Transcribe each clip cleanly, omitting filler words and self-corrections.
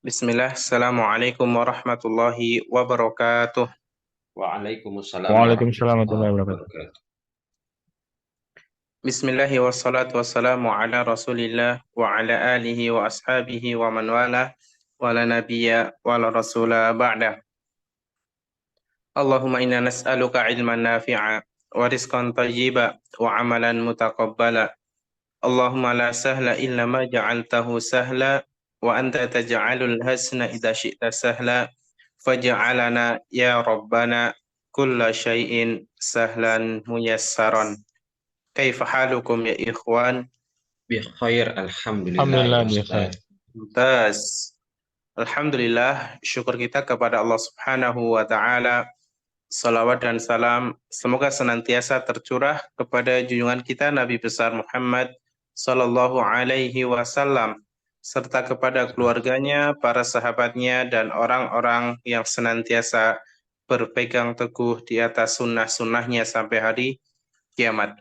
Bismillah, Assalamualaikum warahmatullahi wabarakatuh. Waalaikumsalam Waalaikumsalam warahmatullahi warahmatullahi wabarakatuh. wabarakatuh. Bismillahi wassalatu wassalamu ala rasulillah wa ala alihi wa ashabihi wa man wala wa la nabiyya wa la rasula ba'da. Allahumma inna nas'aluka ilman nafi'a wa rizqan tayyiba wa amalan mutaqabbala. Allahumma la sahla illa ma ja'altahu sahla wa anta taj'alul hasna idza syi'ta sahla faj'alana ya rabbana kulla syai'in sahlan muyassaran. Kaifa halukum ya ikhwan? Bi khair, alhamdulillah Alhamdulillah ya bi khair. Ustaz. Mumtaz. Alhamdulillah, syukur kita kepada Allah Subhanahu wa taala. Salawat dan salam semoga senantiasa tercurah kepada junjungan kita Nabi besar Muhammad sallallahu alaihi wasallam serta kepada keluarganya, para sahabatnya dan orang-orang yang senantiasa berpegang teguh di atas sunnah-sunnahnya sampai hari kiamat.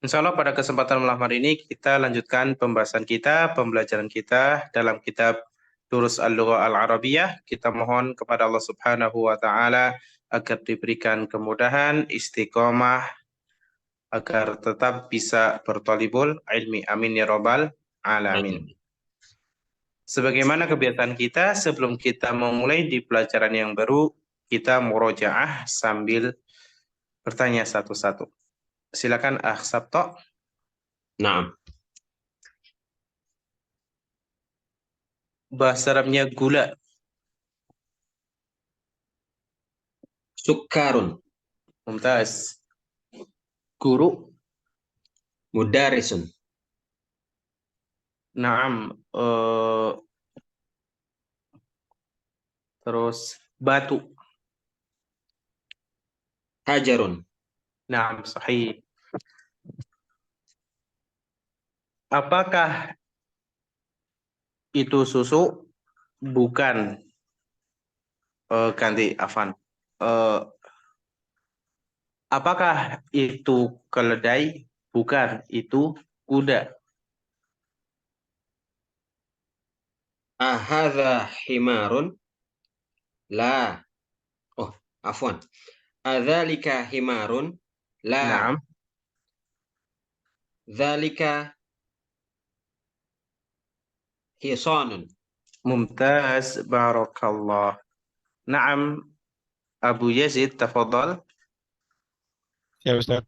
Insya Allah pada kesempatan malam hari ini kita lanjutkan pembelajaran kita dalam kitab Durus Al-Lughah Al-Arabiyah. Kita mohon kepada Allah Subhanahu wa taala agar diberikan kemudahan, istiqomah, agar tetap bisa bertolibul ilmi. Amin ya rabbal alamin. Sebagaimana kebiasaan kita, sebelum kita memulai di pelajaran yang baru, kita murojaah sambil bertanya satu-satu. Silakan Sabto. Naam. Bahasa Arabnya gula. Sukkarun, Mumtaz. Guru. mudarisun, Naam. Terus batu. hajarun, Naam, sahih. Apakah itu susu? Bukan. Ganti Afan. Apakah itu keledai? Bukan, itu kuda. ahadha himarun, la, oh afwan, adzalika himarun, la, Naam. dzalika hisanun. Mumtaz, barakallah. Naam, Abu Yazid, tafadhal. Ya Ustaz.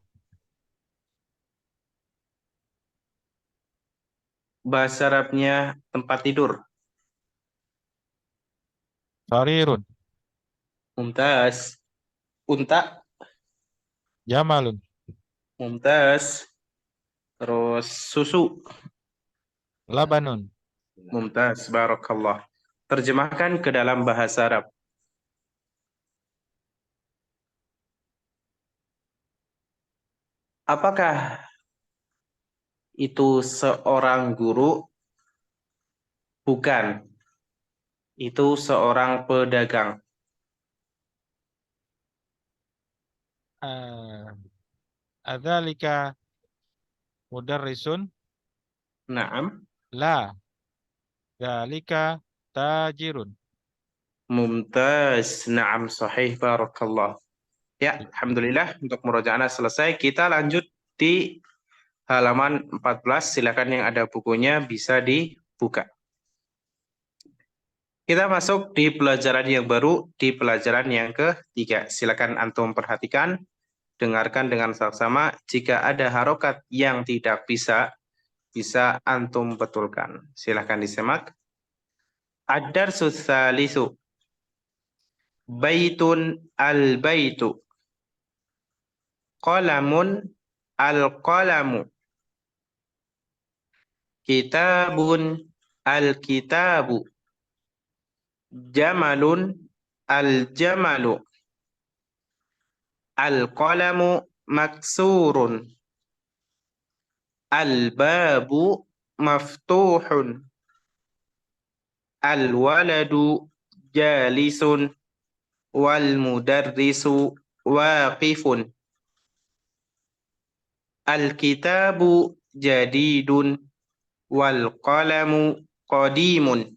Bahasa Arabnya tempat tidur. Sarirun, Mumtaz. Unta. jamalun, Mumtaz. Terus susu. labanun, Mumtaz, barakallah. Terjemahkan ke dalam bahasa Arab. Apakah itu seorang guru? Bukan. Itu seorang pedagang. adzalika mudarrisun, Naam. la, dzalika tajirun. Mumtaz. Naam, sahih, barakallah. Ya, alhamdulillah untuk murojaah selesai. Kita lanjut di halaman 14. Silakan yang ada bukunya bisa dibuka. Kita masuk di pelajaran yang baru, di pelajaran yang ketiga. Silakan antum perhatikan, dengarkan dengan saksama. Jika ada harokat yang tidak bisa antum betulkan. Silakan disimak. Ad-darsu tsalitsu. Baitun al-baitu. Qalamun al-qalamu. Kitabun al-kitabu. Jamalun al-jamalu. Al-qalamu maksurun. Al-babu maftuhun. Al-waladu jalisun. Wal-mudarrisu waqifun. Al-kitabu jadidun. Wal-qalamu qadimun.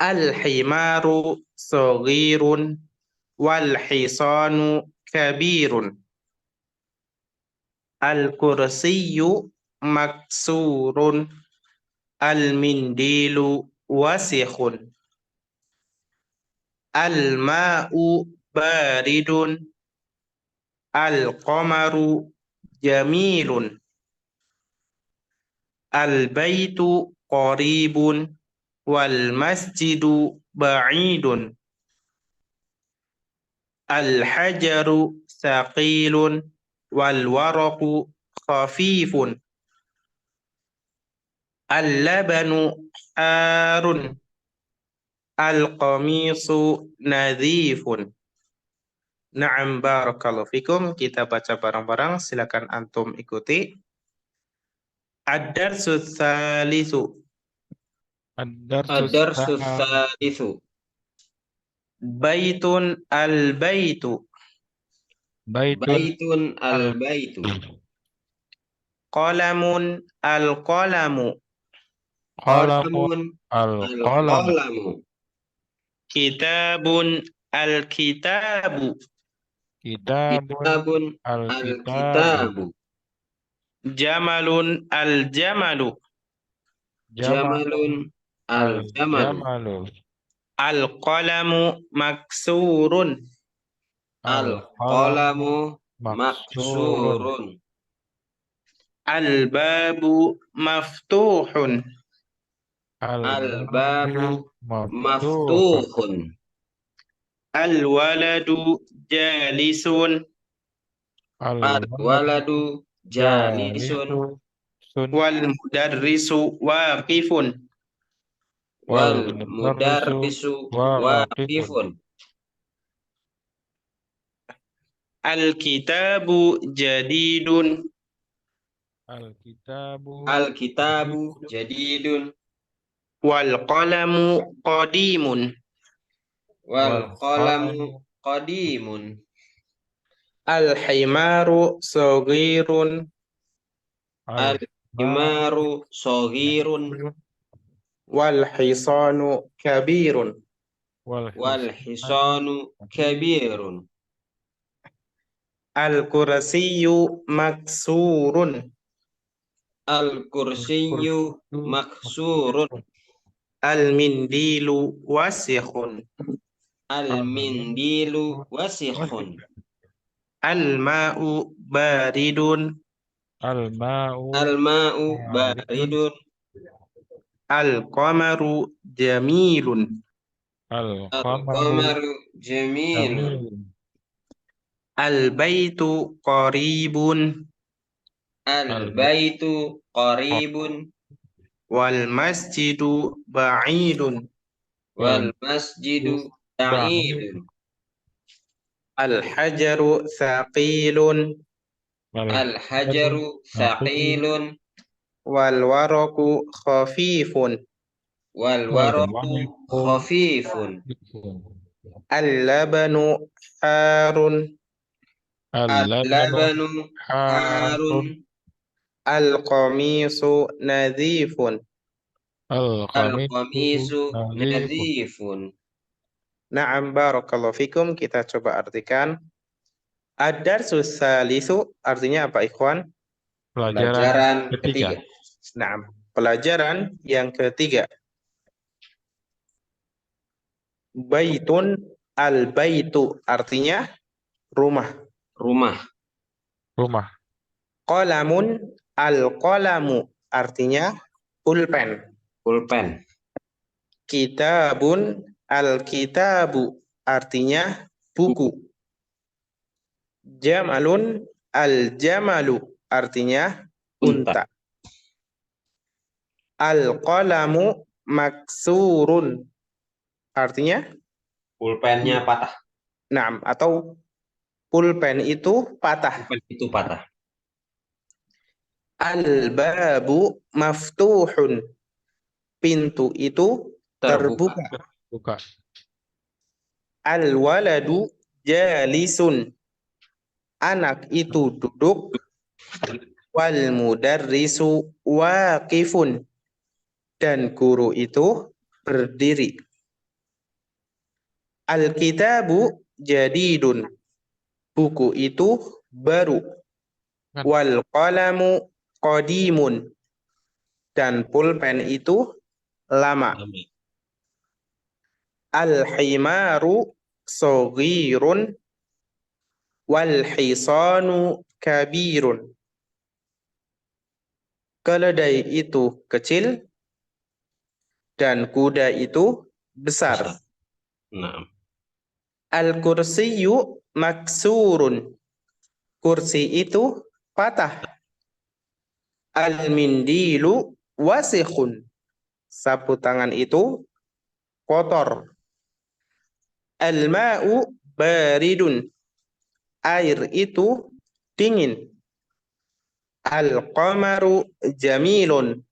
Al-himaru saghirun wal hisanu kabirun. Al-kursiyyu maksurun al-mindilu wasikhun. Al-ma'u baridun al-qamaru jamilun. Al-baitu qaribun wal masjidu ba'idun. Al-hajaru thaqilun wal waraqu khafifun. Al-labanu harun. Al-qamisu nadhifun. Na'am barakallahu fikum. Kita baca bareng-bareng. Silakan antum ikuti. Ad-darsu tsalitsu. Ad-darsu tsalitsu. Baitun al-baitu. Baitun al-baitu. Qalamun al-qalamu. Qalamun al-qalam. al-qalamu. Kitabun al-kitabu. Kitabun al-kitabu. al-kitabu. Jamalun al-jamalu. Jamalun al-jamalu. al-jamalu. Al-qalamu maksurun. Al-qalamu maksurun. maksurun. Al-babu maftuhun. Al-babu maftuhun. maftuhun. Al-waladu jalisun. Al-waladu jalisun. Wal mudarrisu waqifun. Wal mudarrisu waqifun. Al-kitabu jadidun. Al-kitabu jadidun. Wal qalamu qadimun. Wal qalamu qadimun. Al-himaru saghirun. Al-himaru saghirun. Wal hisanu kabirun. Wal hisanu kabirun. Al-kursiyyu maksurun. Al-kursiyyu maksurun. Al-mindilu wasikhun. Al-mindilu wasikhun. Al-ma'u baridun. Al-ma'u baridun. Al-qamaru jamilun. Al-qamaru jamilun. Al-baitu qaribun. Al-baitu qaribun. Wal masjidu ba'idun. Wal masjidu ba'idun. Al-hajaru thaqilun. Al-hajaru thaqilun. Wal waraqu khafifun. Wal waraqu khafifun. Al-labanu harun. Al-labanu harun. Al-qamisu nadhifun. Al-qamisu nadhifun. Na'am barakallahu fikum. Kita coba artikan. Ad-darsu tsalitsu artinya apa ikhwan? Pelajaran ketiga. Na'am, pelajaran yang ketiga. Baitun al-baitu artinya rumah. Rumah. Qalamun al-qalamu artinya pulpen. Kitabun al-kitabu artinya buku. Jamalun al-jamalu artinya unta. Al-qalamu maksurun artinya Pulpennya patah. Naam, atau pulpen itu patah. Pulpen itu patah. Al-babu maftuhun. Pintu itu terbuka. Al-waladu jalisun. Anak itu duduk. Wal mudarrisu waqifun. Dan guru itu berdiri. Al-kitabu jadidun. Buku itu baru. Wal qalamu qadimun. Dan pulpen itu lama. Al-himaru soghirun. Wal hisanu kabirun. Keledai itu kecil dan kuda itu besar. Nah, Al-kursiyu maksurun. Kursi itu patah. Al-mindilu wasikhun. Sapu tangan itu kotor. Al-ma'u baridun. Air itu dingin. Al-qamaru jamilun.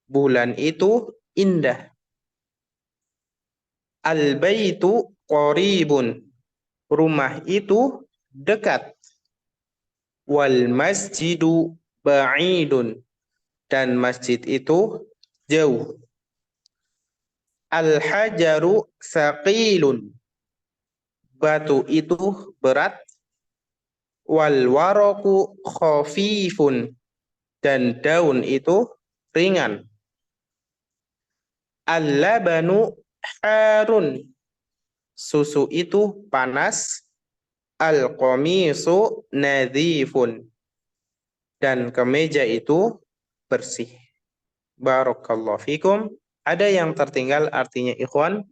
Bulan itu indah. Al-baitu qaribun. Rumah itu dekat. Wal masjidu ba'idun. Dan masjid itu jauh. Al-hajaru saqilun. Batu itu berat. Wal waraku khafifun. Dan daun itu ringan. Al-labanu harun. Susu itu panas. Al-qamisu nadhifun. Dan kemeja itu bersih. Barakallahu fikum. Ada yang tertinggal artinya ikhwan?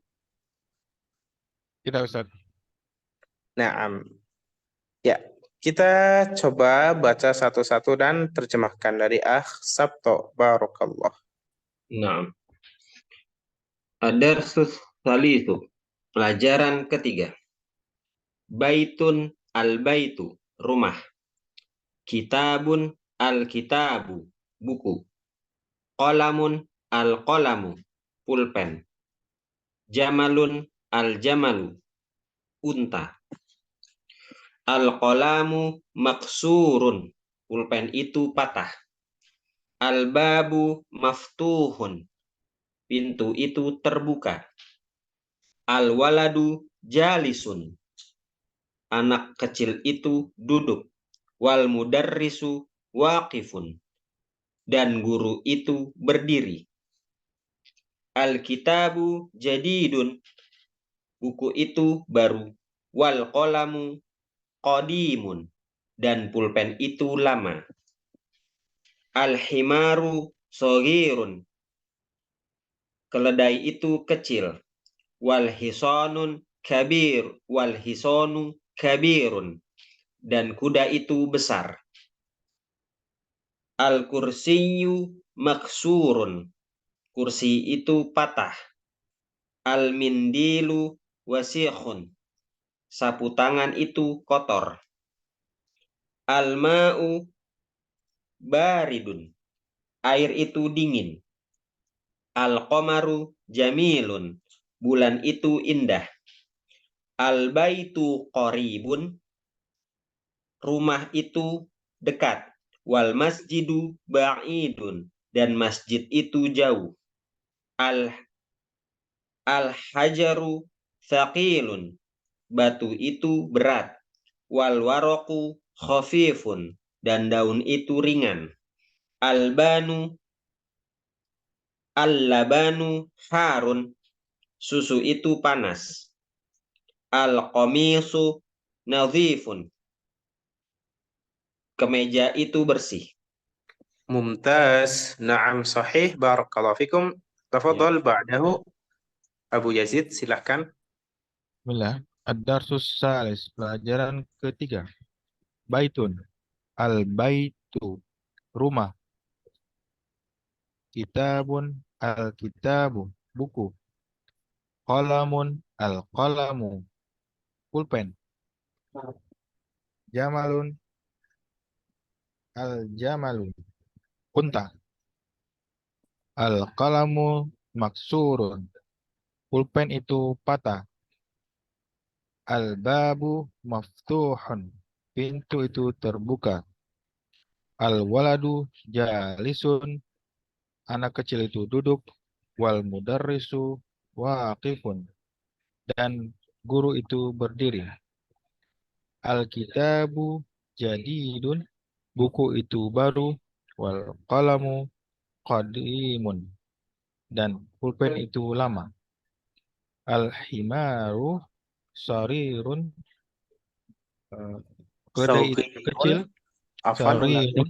Tidak, Ustaz. Naam. Ya, kita coba baca satu-satu dan terjemahkan dari Sabto. Barakallah. nah. Ad-darsus salisu. Pelajaran ketiga. Baitun al-baitu. Rumah. Kitabun al-kitabu. Buku. Qalamun al-qalamu. Pulpen. Jamalun al-jamalu. Unta. Al-qalamu maksurun. Pulpen itu patah. Al-babu maftuhun. Pintu itu terbuka. Al-waladu jalisun. Anak kecil itu duduk. Wal mudarrisu waqifun. Dan guru itu berdiri. Al-kitabu jadidun. Buku itu baru. Wal qalamu qadimun. Dan pulpen itu lama. Al-himaru soghirun. Keledai itu kecil. Wal hisonun kabir. Wal hisonu kabirun. Dan kuda itu besar. Al-kursiyu maksurun. Kursi itu patah. Al-mindilu wasikhun. Sapu tangan itu kotor. Al-ma'u baridun. Air itu dingin. Al-qamaru jamilun. Bulan itu indah. Al-baitu qaribun. Rumah itu dekat. Wal masjidu ba'idun. Dan masjid itu jauh. Al-hajaru thaqilun. Batu itu berat. Wal waroku khafifun. Dan daun itu ringan. Al-labanu harun. Susu itu panas. Al-qamisu nadhifun. Kemeja itu bersih. Mumtaz. Naam sahih. Barakallahu fikum. Tafadhal ba'dahu. Abu Yazid, silahkan. Bismillah. Ad-darsus salis. Pelajaran ketiga. Baitun. Al-baitu. Rumah. Kitabun. Al-kitabu. Buku. Qalamun. Al-qalamu. Pulpen. Jamalun. Al-jamalu. Unta. Al-qalamu maksurun. Pulpen itu patah. Al-babu maftuhun. Pintu itu terbuka. Al-waladu jalisun. Anak kecil itu duduk. Wal mudarrisu waqifun. dan guru itu berdiri. Al-kitabu jadidun, buku itu baru. Wal qalamu qadimun, dan pulpen itu lama. Al-himaru sarirun, eh, keledai itu kecil. Saghirun, afwan ulangi. Sarirun.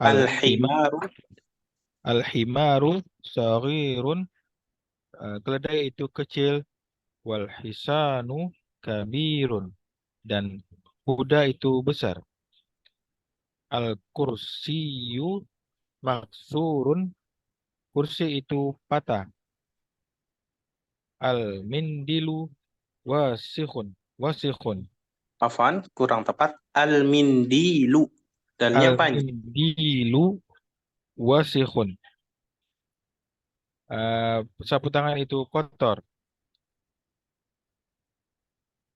Al-hima Al-himaru, al-himaru sarirun, keledai itu kecil. Wal hisanu kabirun, dan kuda itu besar. Al-kursiyu maksurun, kursi itu patah. Al-mindilu wasikhun, wasikhun. afwan, kurang tepat. Al-mindilu. Dalnya panjang. Al-mindilu wasikhun. Sapu tangan itu kotor.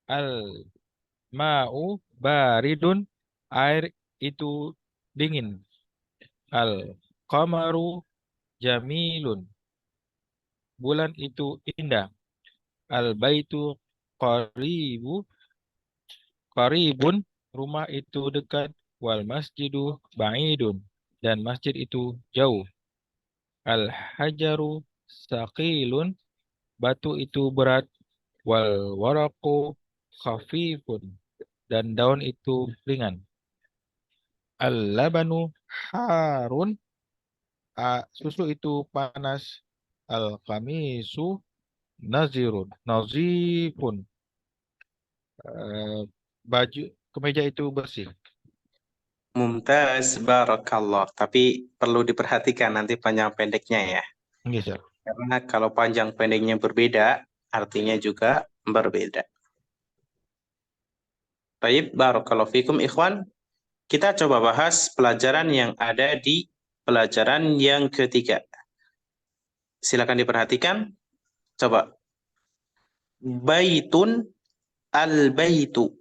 Al-ma'u baridun, air itu dingin. Al-qamaru jamilun, bulan itu indah. Al-baitu qaribu, qaribun, rumah itu dekat. Wal masjidu ba'idun, dan masjid itu jauh. Al-hajaru saqilun, batu itu berat. Wal waraqu khafifun, dan daun itu ringan. Al-labanu harun, susu itu panas. Al-qamisu nazirun, nazifun, baju kemeja itu bersih. Mumtaz, barakallah. Tapi perlu diperhatikan nanti panjang pendeknya ya. Iya, Sir. Karena kalau panjang pendeknya berbeda, artinya juga berbeda. Baik, barakallahu fikum ikhwan. Kita coba bahas pelajaran yang ada di pelajaran yang ketiga. Silakan diperhatikan. Coba. Baitun al-baitu.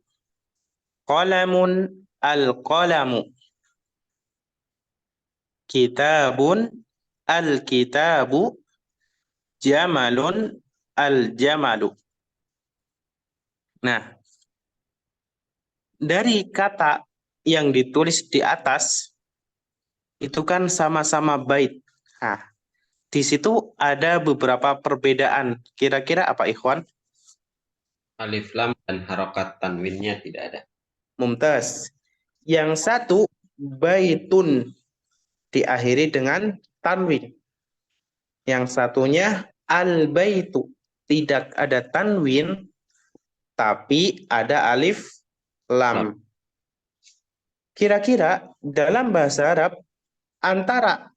Qalamun al-qalamu. Kitabun al-kitabu. Jamalun al-jamalu. Nah, dari kata yang ditulis di atas, itu kan sama-sama bait. Nah, di situ ada beberapa perbedaan. Kira-kira apa, Ikhwan? Alif lam dan harokat tanwinnya tidak ada. Mumtaz. Yang satu, baitun, diakhiri dengan tanwin. Yang satunya, al-baitu. Tidak ada tanwin, tapi ada alif lam. Kira-kira dalam bahasa Arab, antara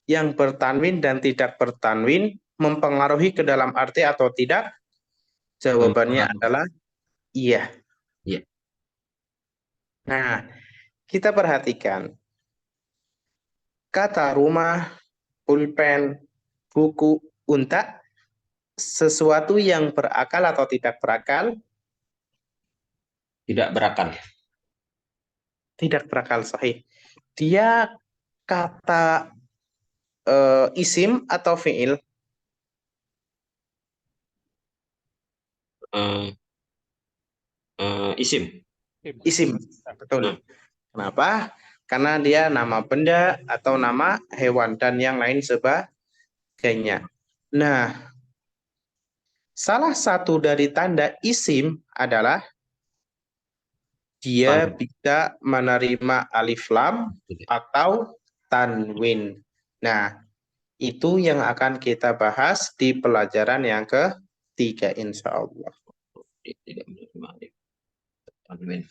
yang bertanwin dan tidak bertanwin mempengaruhi ke dalam arti atau tidak? Jawabannya adalah iya. Iya. Nah, kita perhatikan. Kata rumah, pulpen, buku, unta, sesuatu yang berakal atau tidak berakal? Tidak berakal. Tidak berakal, sahih. Dia kata isim atau fi'il? Isim. Isim, betul. Kenapa? Karena dia nama benda atau nama hewan dan yang lain sebagainya. Nah, salah satu dari tanda isim adalah dia bisa menerima alif lam atau tanwin. Nah, itu yang akan kita bahas di pelajaran yang ketiga, insya Allah. Tidak menerima alif tanwin.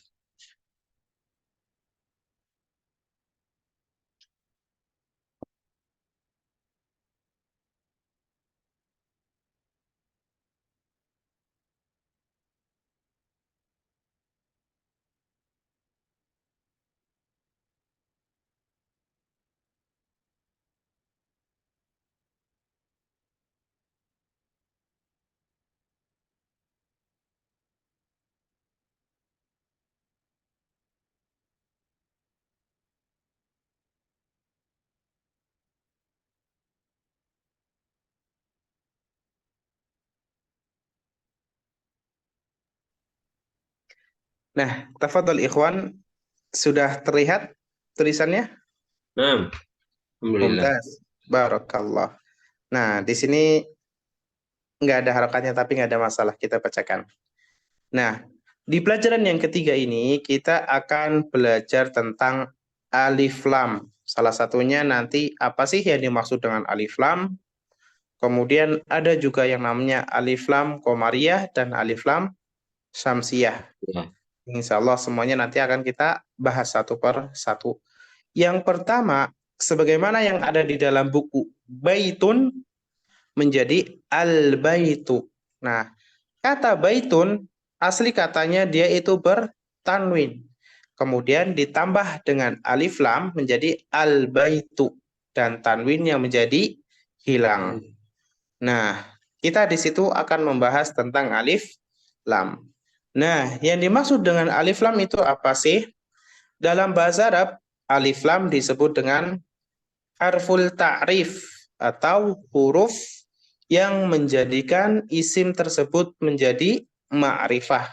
Nah, tafadhol ikhwan, sudah terlihat tulisannya? Nah, alhamdulillah. Mumtaz. Barakallah. Nah, di sini nggak ada harokatnya tapi nggak ada masalah, kita bacakan. Nah, di pelajaran yang ketiga ini kita akan belajar tentang alif lam. Salah satunya nanti apa sih yang dimaksud dengan alif lam? Kemudian ada juga yang namanya alif lam qamariyah dan alif lam syamsiyah. Ya. Insya Allah semuanya nanti akan kita bahas satu per satu. Yang pertama, sebagaimana yang ada di dalam buku, baitun menjadi al-baitu. Nah, kata baitun, asli katanya dia itu bertanwin. Kemudian ditambah dengan alif lam menjadi al-baitu. Dan tanwin yang menjadi hilang. Nah, kita di situ akan membahas tentang alif lam. Nah, yang dimaksud dengan alif lam itu apa sih? Dalam bahasa Arab, alif lam disebut dengan harful ta'rif atau huruf yang menjadikan isim tersebut menjadi ma'rifah.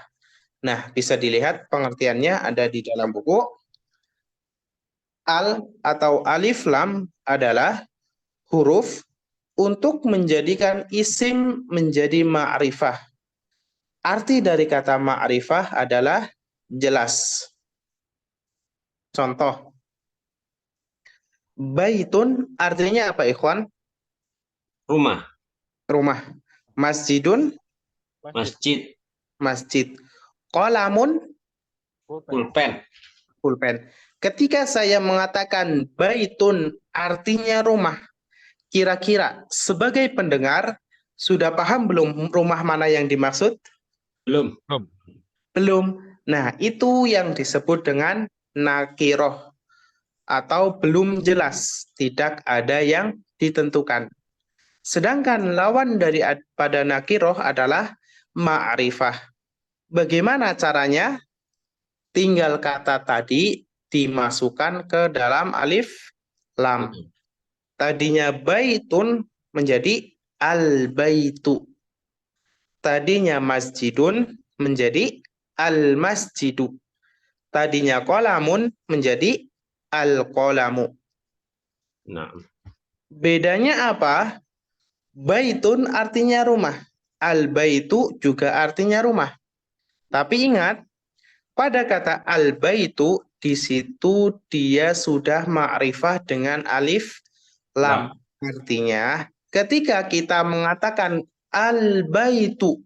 Nah, bisa dilihat pengertiannya ada di dalam buku. Al atau alif lam adalah huruf untuk menjadikan isim menjadi ma'rifah. Arti dari kata ma'rifah adalah jelas. Contoh, baitun artinya apa, ikhwan? Rumah, Rumah. Masjidun, masjid, masjid. Qalamun, pulpen. pulpen. Ketika saya mengatakan baitun artinya rumah, kira-kira sebagai pendengar sudah paham belum rumah mana yang dimaksud? Belum. Belum. Belum. Nah, itu yang disebut dengan nakiroh atau belum jelas, tidak ada yang ditentukan. Sedangkan lawan dari pada nakiroh adalah ma'rifah. Bagaimana caranya? Tinggal kata tadi dimasukkan ke dalam alif lam. Tadinya baitun menjadi al-baitu. Tadinya masjidun menjadi al-masjidu. Tadinya qalamun menjadi al-qalamu. Nah, Bedanya apa? Baitun artinya rumah. Al-baitu juga artinya rumah. Tapi ingat, pada kata al-baitu, di situ dia sudah ma'rifah dengan alif lam. Artinya, ketika kita mengatakan al-baitu,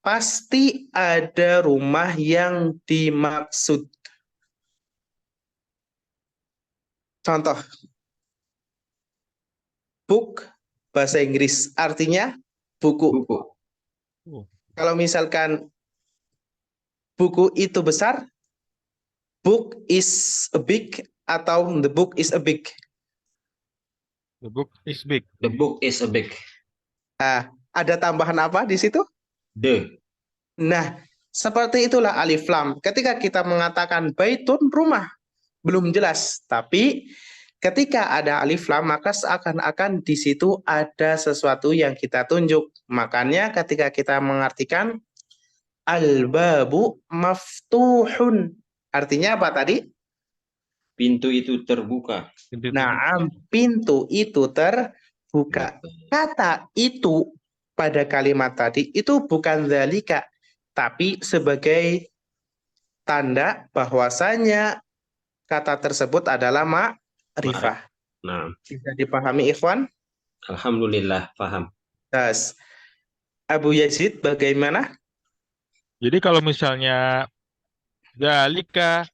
pasti ada rumah yang dimaksud. Contoh, book, bahasa Inggris, artinya buku. buku. Kalau misalkan buku itu besar, book is a big, atau the book is a big. The book is big. The book is a big. Ada tambahan apa di situ? The. Nah, seperti itulah alif lam. Ketika kita mengatakan baitun, rumah, belum jelas. Tapi ketika ada alif lam, maka seakan-akan di situ ada sesuatu yang kita tunjuk. Makanya ketika kita mengartikan al-babu maftuhun, artinya apa tadi? Pintu itu terbuka. Nah, pintu itu terbuka. Kata itu pada kalimat tadi itu bukan dzalika, tapi sebagai tanda bahwasanya kata tersebut adalah ma'rifah. Nah, Bisa dipahami, ikhwan? alhamdulillah paham. Yes. Abu Yazid, bagaimana? Jadi kalau misalnya zalika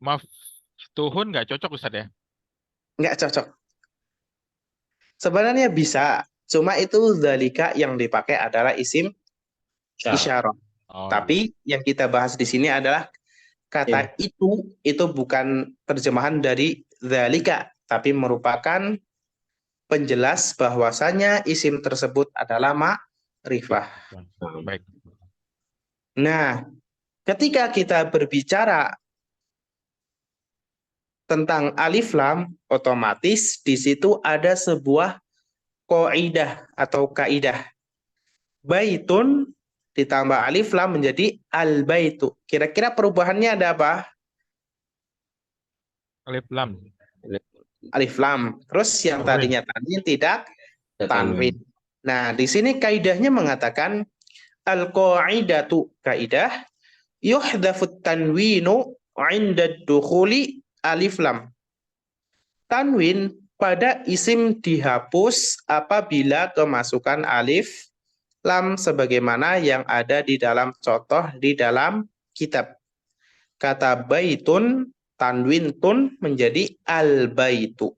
maftuhun nggak cocok Ustaz ya? Nggak cocok. Sebenarnya bisa, cuma itu dzalika yang dipakai adalah isim isyarah. Oh, Tapi yang kita bahas di sini adalah kata itu bukan terjemahan dari dzalika, tapi merupakan penjelas bahwasanya isim tersebut adalah ma'rifah. baik. Nah, ketika kita berbicara tentang alif lam, otomatis di situ ada sebuah kaidah atau kaidah. Baitun ditambah alif lam menjadi al-baitu. Kira-kira perubahannya ada apa? Alif lam. Alif lam. Terus yang Tanwin. tadinya tanwin tidak Tanwin. tanwin. Nah, di sini kaidahnya mengatakan al-qaidatu kaidah yuhdafut tanwinu 'inda dukhuli alif lam. Tanwin pada isim dihapus apabila kemasukan alif lam sebagaimana yang ada di dalam contoh di dalam kitab. Kata baitun, tanwin tun menjadi al-baitu.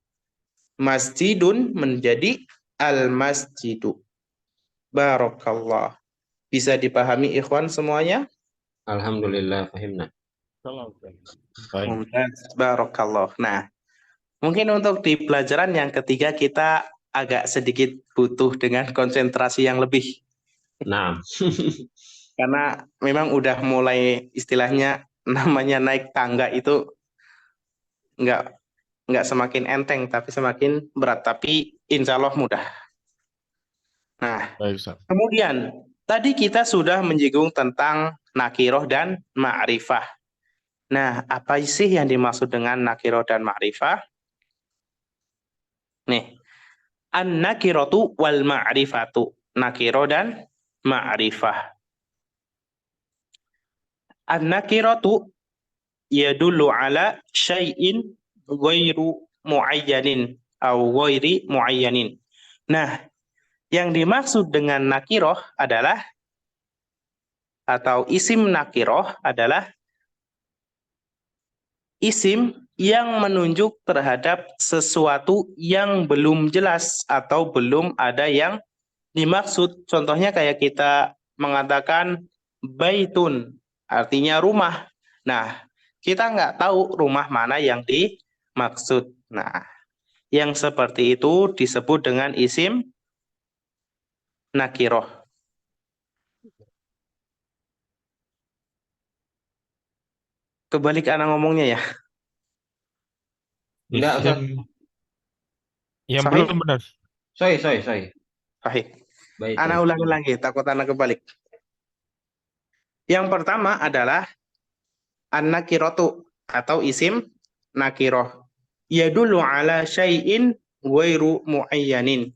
Masjidun menjadi al-masjidu. Barakallah. Bisa dipahami ikhwan semuanya? Alhamdulillah, fahimna. Baik. Mumtaz. Barakallah. Nah, mungkin untuk di pelajaran yang ketiga kita agak sedikit butuh dengan konsentrasi yang lebih. Nah, Karena memang udah mulai istilahnya namanya naik tangga itu nggak semakin enteng tapi semakin berat, tapi insya Allah mudah. Nah, Baik, Ustaz. kemudian tadi kita sudah menyinggung tentang nakiroh dan ma'rifah. Nah, apa sih yang dimaksud dengan nakiroh dan ma'rifah? Nih, an-nakiratu wal ma'rifatu. Nakiroh dan ma'rifah. An-nakiratu yadullu ala syai'in ghairu muayyanin atau ghairi muayyanin. Nah, yang dimaksud dengan nakiroh adalah atau isim nakiroh adalah isim yang menunjuk terhadap sesuatu yang belum jelas atau belum ada yang dimaksud. Contohnya kayak kita mengatakan baitun, artinya rumah. Nah, kita nggak tahu rumah mana yang dimaksud. Nah, yang seperti itu disebut dengan isim nakiroh. Kebalik anak ngomongnya ya. Enggak, Ustaz. Isim yang Sahih? belum benar. Sahih. Sahih. Baik. Anak ulangi lagi, takut anak kebalik. Yang pertama adalah an-nakiratu atau isim nakiroh. Yadullu ala syai'in ghairu muayyanin.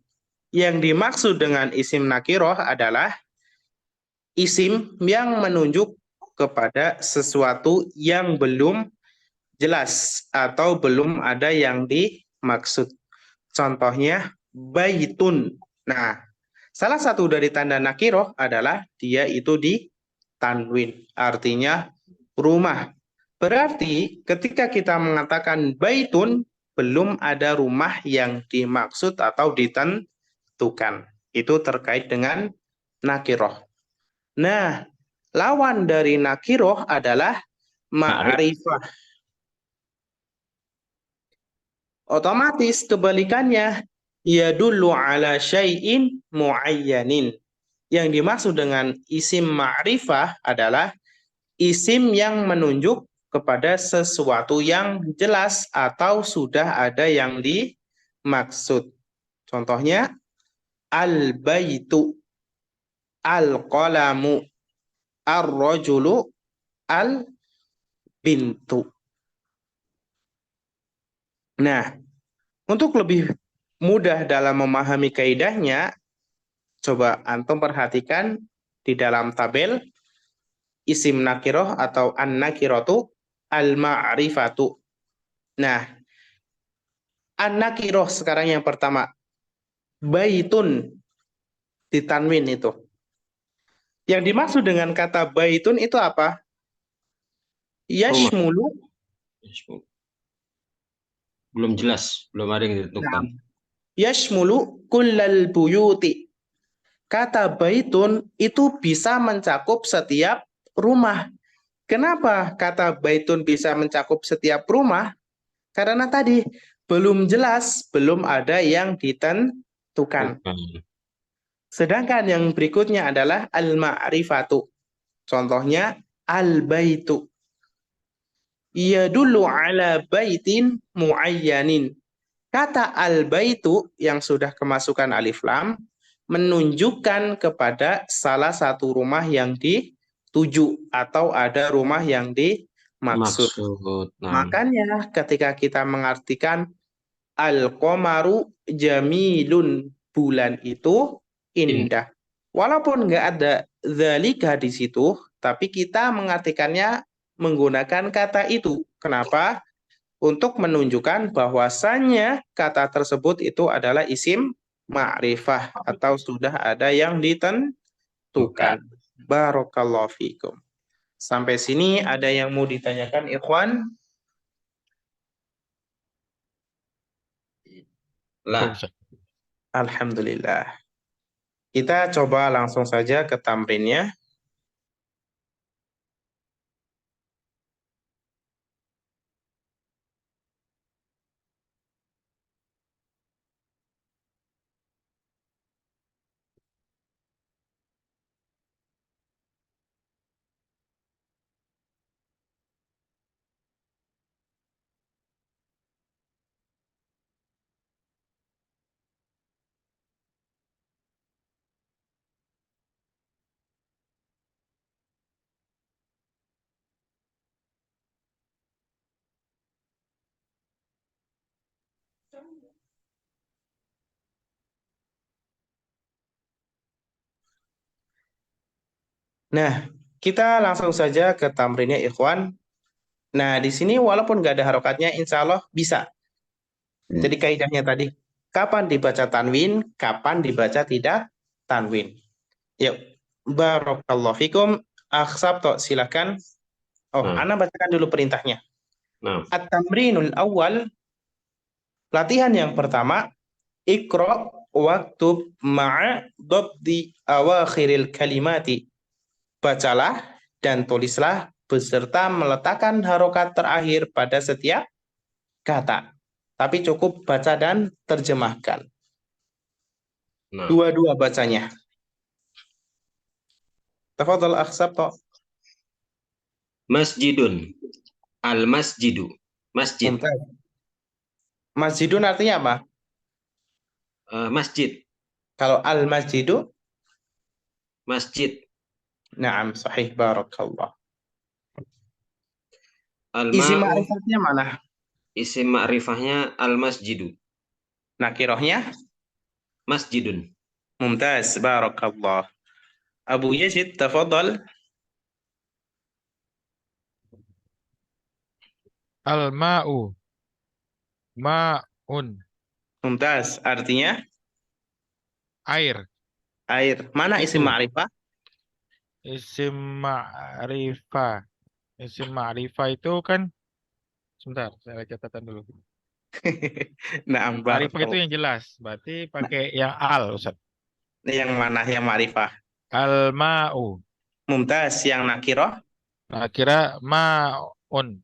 Yang dimaksud dengan isim nakiroh adalah isim yang menunjuk kepada sesuatu yang belum jelas atau belum ada yang dimaksud. Contohnya baitun. Nah, salah satu dari tanda nakiroh adalah dia itu di tanwin, artinya rumah. Berarti ketika kita mengatakan baitun, belum ada rumah yang dimaksud atau ditentukan. Itu terkait dengan nakiroh. Nah, lawan dari nakiroh adalah ma'rifah. Otomatis kebalikannya, yadullu ala syai'in muayyanin. Yang dimaksud dengan isim ma'rifah adalah isim yang menunjuk kepada sesuatu yang jelas atau sudah ada yang dimaksud. Contohnya, al-baitu, al-qalamu, ar-rajulu, al-bintu. Nah, untuk lebih mudah dalam memahami kaidahnya, coba antum perhatikan di dalam tabel isim nakiroh atau an-nakiratu al-ma'rifatu. Nah, an-nakiroh sekarang yang pertama. Baitun di tanwin itu. Yang dimaksud dengan kata baitun itu apa? Yashmulu. Belum jelas, belum ada yang ditentukan. Yashmulu kullal buyuti. Kata baitun itu bisa mencakup setiap rumah. Kenapa kata baitun bisa mencakup setiap rumah? Karena tadi belum jelas, belum ada yang ditentukan. Sedangkan yang berikutnya adalah al-ma'rifatu. Contohnya al-baitu. Yadullu ala baitin muayyanin. Kata al-baitu yang sudah kemasukan alif lam menunjukkan kepada salah satu rumah yang dituju atau ada rumah yang dimaksud. Maksud. Nah. Makanya ketika kita mengartikan al-qamaru jamilun, bulan itu indah. Walaupun nggak ada dzalika di situ, tapi kita mengartikannya menggunakan kata itu. Kenapa? Untuk menunjukkan bahwasannya kata tersebut itu adalah isim ma'rifah atau sudah ada yang ditentukan. Barakallahu fikum. Sampai sini ada yang mau ditanyakan, ikhwan? Lah. Alhamdulillah. Kita coba langsung saja ke tamrinnya. Nah, kita langsung saja ke tamrinnya, ikhwan. Nah, di sini walaupun nggak ada harokatnya, insya Allah bisa. Jadi kaidahnya tadi, kapan dibaca tanwin, kapan dibaca tidak tanwin. Yuk, barakallahu fikum. Akhsab, silakan. Oh, Ana bacakan dulu perintahnya. At-tamrinul awal, latihan yang pertama, Iqra waktub ma'a dhabdi awakhiril kalimati. Bacalah dan tulislah beserta meletakkan harokat terakhir pada setiap kata. Tapi cukup baca dan terjemahkan. Dua-dua bacanya. Tafadhal akhsab to. Masjidun. Al-masjidu. Masjid. Mumtaz. Masjidun artinya apa? Masjid. Kalau al-masjidu? Masjid. Naam, sahih, barakallah. Isim Al-ma'u. ma'rifatnya mana? Isim ma'rifahnya al-masjidu. Nakirohnya? Masjidun. Mumtaz, barakallah. Abu Yazid, tafadhal. Al-ma'u. Ma'un. Mumtaz, artinya? Air. Air. Mana isim Itu. ma'rifah? Isim ma'rifah. Isim ma'rifah itu kan, sebentar, saya catatan dulu. Naam, Ma'rifah itu barakallah. yang jelas. Berarti pakai yang al, Ustaz. Yang mana yang ma'rifah? Al-ma'u. Mumtaz, yang nakiroh? Nah, kira ma'un.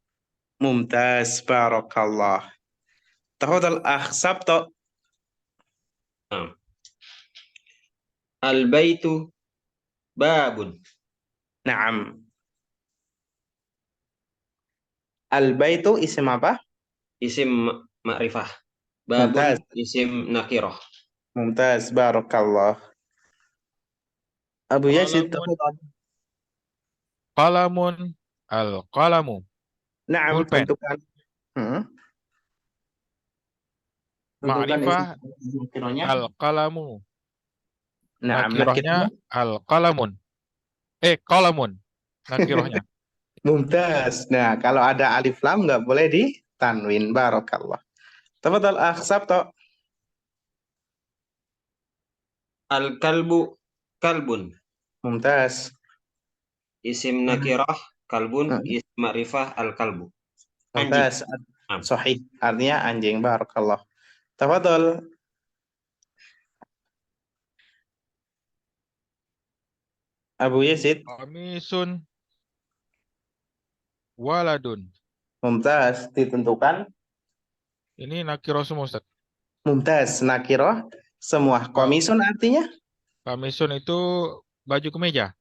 Mumtaz, barakallah. Tafadhal akhsab to. Al-baitu babun. Naam. Al-baitu isim apa? Isim ma'rifah. Babun Mumtaz. isim nakiroh. Mumtaz, barakallah. Abu Yazid, Qalamun. tafadhal. Qalamun. Al-qalamu. Naam, Pulpen. tentukan. Tentukan isim Ma'rifah nakirohnya. al-qalamu. Naam, Nakirohnya nakirohnya. al-qalamun. Qalamun. Nakirohnya. Mumtaz. Nah, kalau ada alif lam nggak boleh ditanwin. Barakallah. Tafadhal akhsab to. Al-kalbu kalbun. Mumtaz. Isim nakirah kalbun. Isim ma'rifah al-kalbu. Anjing. Mumtaz. Sahih. Artinya anjing. Barakallah. Tafadhal. Abu Yazid. Qamisun. Waladun. Mumtaz. Ditentukan. Ini nakiroh semua, Ustaz. Mumtaz. Nakiroh. Semua. Komisun artinya? Qamisun itu baju kemeja.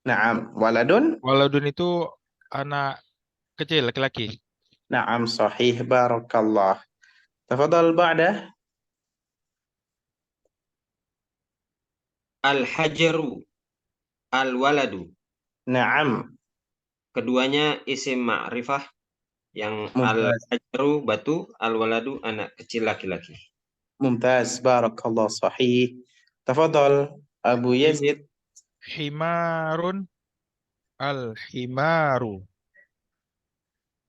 Naam. Waladun. Waladun itu anak kecil, laki-laki. Naam. Sahih. Barakallah. Tafadhal ba'dah. Al-hajaru, al-waladu. Naam. Keduanya isim ma'rifah, yang Mumtaz. al-hajaru batu, al-waladu anak kecil laki-laki. Mumtaz. Barakallah. Sahih. Tafadhal Abu Yazid. Himarun, al-himaru.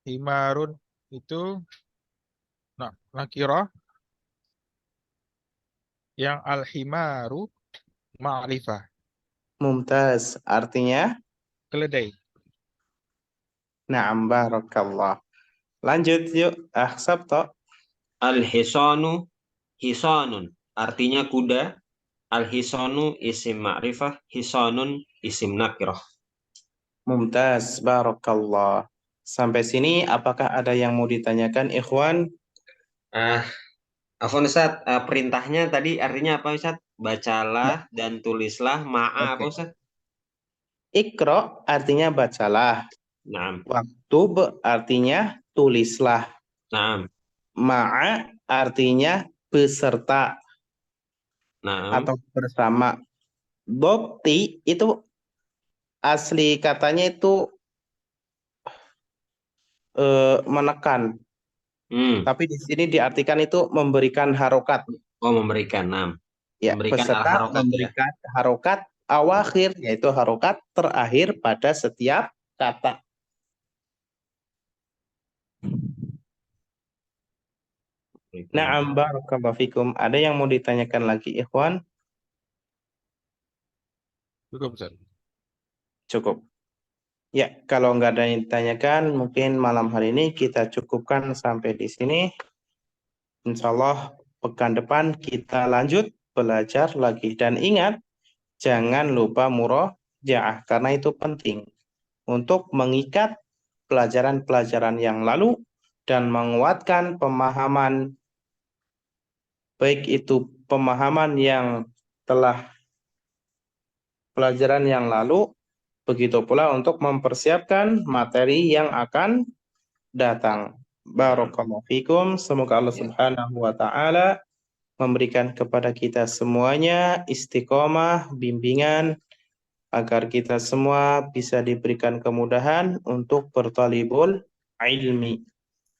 Himarun itu nakirah, yang al-himaru ma'rifah. Mumtaz. Artinya? Keledai. Naam. Barakallah. Lanjut yuk. Sabto. Al-hisanu, hisanun. Artinya kuda. Al-hisanu isim ma'rifah, hisanun isim nakirah. Mumtaz. Barakallah. Sampai sini apakah ada yang mau ditanyakan ikhwan? Afwan Ustaz, perintahnya tadi artinya apa Ustaz? Bacalah dan tulislah ma'a apa Oke. Ustaz? Iqra artinya bacalah. Naam, Waktub artinya tulislah. naam, Ma'a artinya beserta naam. atau bersama. Bopti itu asli katanya itu menekan. Tapi di sini diartikan itu memberikan harokat. Oh, memberikan, naam. Ya, Memberikan beserta al-harokat ya. memberikan harokat awakhir, yaitu harokat terakhir pada setiap kata. Na'am barakallahu fikum. Ada yang mau ditanyakan lagi, ikhwan? Cukup, Ustaz. Cukup. Ya, kalau nggak ada yang ditanyakan, mungkin malam hari ini kita cukupkan sampai di sini. Insya Allah pekan depan kita lanjut belajar lagi. Dan ingat, jangan lupa murojaah, karena itu penting untuk mengikat pelajaran-pelajaran yang lalu dan menguatkan pemahaman, baik itu pemahaman yang telah pelajaran yang lalu, begitu pula untuk mempersiapkan materi yang akan datang. Barakallahu fikum. Semoga Allah Subhanahu wa taala memberikan kepada kita semuanya istiqomah, bimbingan agar kita semua bisa diberikan kemudahan untuk bertalibul ilmi.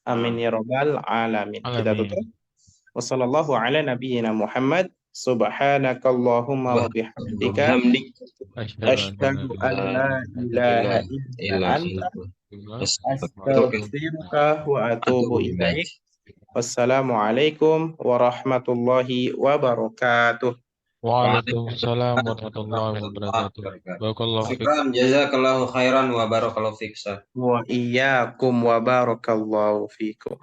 Amin ya rabbal alamin. Kita tutup. Wassallallahu ala nabiyyina Muhammad. Subhanakallahumma wa bihamdika asyhadu an la ilaha illa anta astaghfiruka wa atubu ilaik. Wassalamualaikum warahmatullahi wabarakatuh. Waalaikumsalam warahmatullahi wabarakatuh. Barakallahu fiik. Syukran, jazakallahu khairan wa barakallahu fiik. Wa iyyakum wa barakallahu fikum.